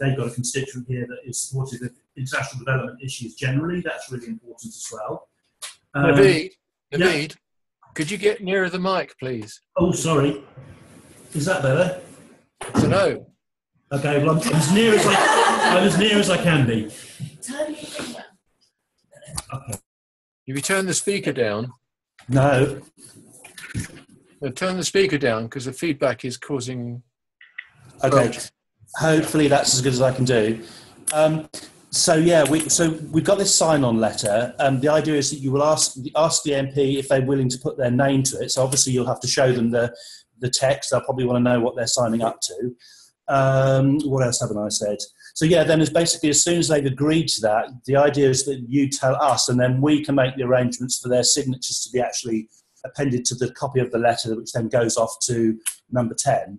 F: they've got a constituent here that is supportive of international development issues generally. That's really important as well.
L: Naveed, could you get nearer the mic, please?
F: Oh, sorry. Is that better?
L: I don't know.
F: Okay, well, I'm as near as I can be. Okay.
L: Have you turned the speaker down?
F: No.
L: Turn the speaker down because the feedback is causing.
F: Okay. Hopefully that's as good as I can do. We've got this sign-on letter. The idea is that you will ask the MP if they're willing to put their name to it. So obviously you'll have to show them the text. They'll probably want to know what they're signing up to. What else haven't I said? So then it's basically as soon as they've agreed to that, the idea is that you tell us, and then we can make the arrangements for their signatures to be actually appended to the copy of the letter, which then goes off to number 10.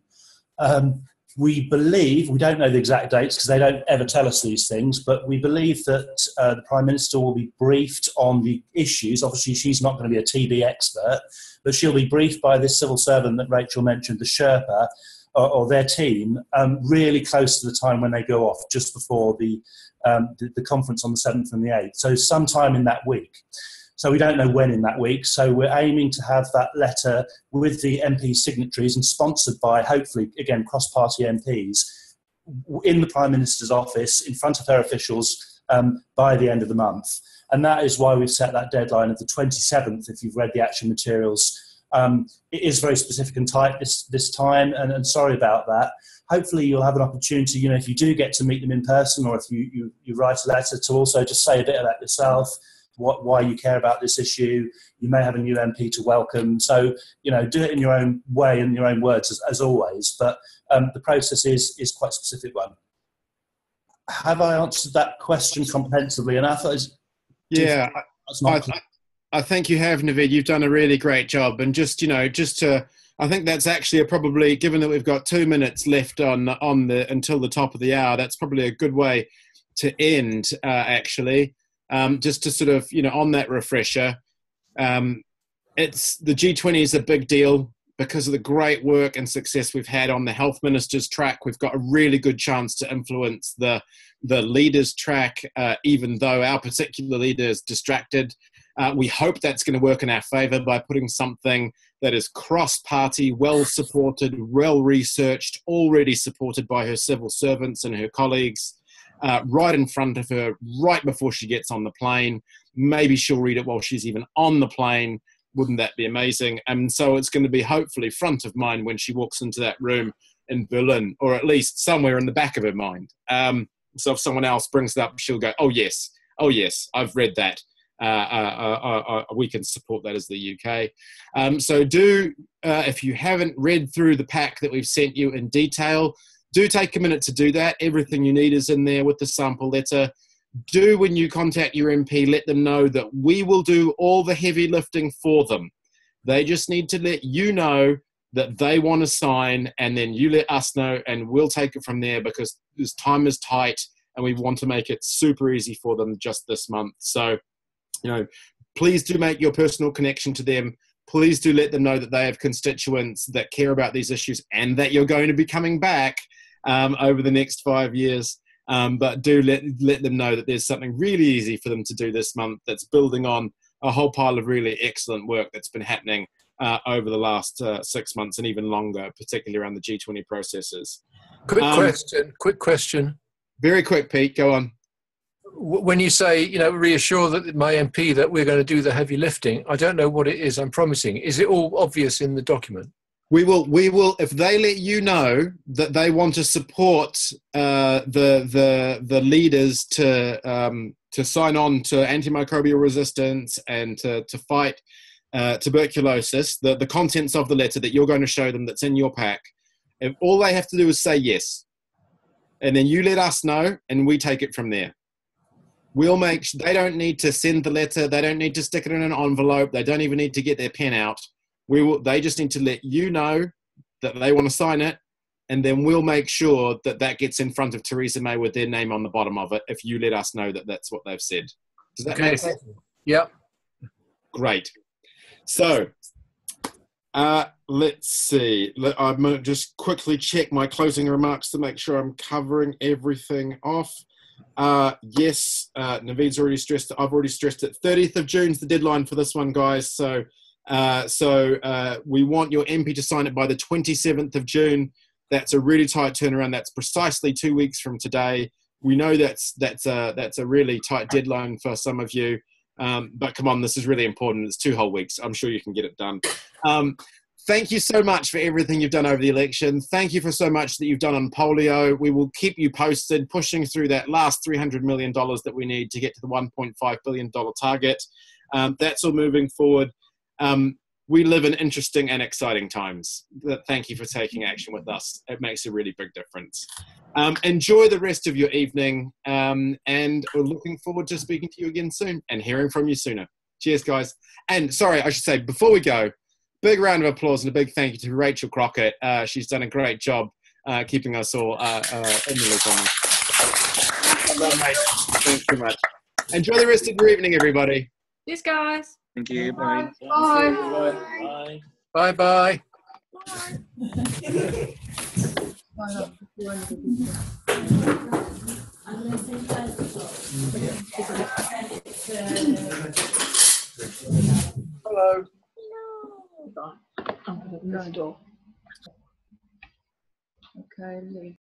F: We believe, we don't know the exact dates because they don't ever tell us these things, but we believe that the Prime Minister will be briefed on the issues. Obviously, she's not going to be a TB expert, but she'll be briefed by this civil servant that Rachel mentioned, the Sherpa, or their team, really close to the time when they go off, just before the conference on the 7th and the 8th. So sometime in that week. So we don't know when in that week. So we're aiming to have that letter with the MP signatories and sponsored by, hopefully, again, cross-party MPs in the Prime Minister's office, in front of her officials, by the end of the month. And that is why we've set that deadline of the 27th, if you've read the action materials, It is very specific and tight this time, and sorry about that. Hopefully you'll have an opportunity, you know, if you do get to meet them in person, or if you write a letter, to also just say a bit about yourself, why you care about this issue. You may have a new MP to welcome. So, you know, do it in your own way and your own words, as always. But the process is quite a specific one. Have I answered that question comprehensively enough?
A: Yeah, I think you have, Naveed. You've done a really great job. And just, you know, I think that's actually probably, given that we've got 2 minutes left until the top of the hour, that's probably a good way to end, actually. Just to sort of, you know, on that refresher, it's the G20 is a big deal because of the great work and success we've had on the health minister's track. We've got a really good chance to influence the leaders track, even though our particular leader is distracted. We hope that's going to work in our favour by putting something that is cross-party, well-supported, well-researched, already supported by her civil servants and her colleagues, right in front of her, right before she gets on the plane. Maybe she'll read it while she's even on the plane. Wouldn't that be amazing? And so it's going to be hopefully front of mind when she walks into that room in Berlin, or at least somewhere in the back of her mind. So if someone else brings it up, she'll go, oh yes, I've read that. We can support that as the UK. So if you haven't read through the pack that we've sent you in detail, do take a minute to do that. Everything you need is in there with the sample letter. Do, when you contact your MP, let them know that we will do all the heavy lifting for them. They just need to let you know that they want to sign, and then you let us know, and we'll take it from there, because this time is tight and we want to make it super easy for them just this month. So, you know, please do make your personal connection to them. Please do let them know that they have constituents that care about these issues and that you're going to be coming back over the next 5 years. But do let them know that there's something really easy for them to do this month that's building on a whole pile of really excellent work that's been happening over the last 6 months and even longer, particularly around the G20 processes.
L: Quick question.
A: Very quick, Pete, go on.
L: When you say, you know, reassure that my MP that we're going to do the heavy lifting, I don't know what it is I'm promising. Is it all obvious in the document?
A: We will, if they let you know that they want to support the leaders to sign on to antimicrobial resistance and to fight tuberculosis, the contents of the letter that you're going to show them that's in your pack, if all they have to do is say yes, and then you let us know and we take it from there. We'll they don't need to send the letter, they don't need to stick it in an envelope, they don't even need to get their pen out. They just need to let you know that they want to sign it, and then we'll make sure that that gets in front of Theresa May with their name on the bottom of it if you let us know that that's what they've said. Does that make sense?
L: Yep.
A: Great. So, let's see. I'm going to just quickly check my closing remarks to make sure I'm covering everything off. Yes, Naveed's already stressed it. I've already stressed it. 30th of June is the deadline for this one, guys. So we want your MP to sign it by the 27th of June. That's a really tight turnaround. That's precisely 2 weeks from today. We know that's a really tight deadline for some of you. But come on, this is really important. It's 2 whole weeks. I'm sure you can get it done. Thank you so much for everything you've done over the election. Thank you for so much that you've done on polio. We will keep you posted, pushing through that last $300 million that we need to get to the $1.5 billion target. That's all moving forward. We live in interesting and exciting times. Thank you for taking action with us. It makes a really big difference. Enjoy the rest of your evening, and we're looking forward to speaking to you again soon and hearing from you sooner. Cheers, guys. And sorry, I should say, before we go, big round of applause and a big thank you to Rachel Crockett. She's done a great job keeping us all in the loop on this. Well, mate, thanks so much. Enjoy the rest of your evening, everybody.
B: Cheers, guys.
H: Thank you. Bye.
B: Bye.
L: Bye. Bye.
C: Hello. I'm going to go door. Okay, Lee.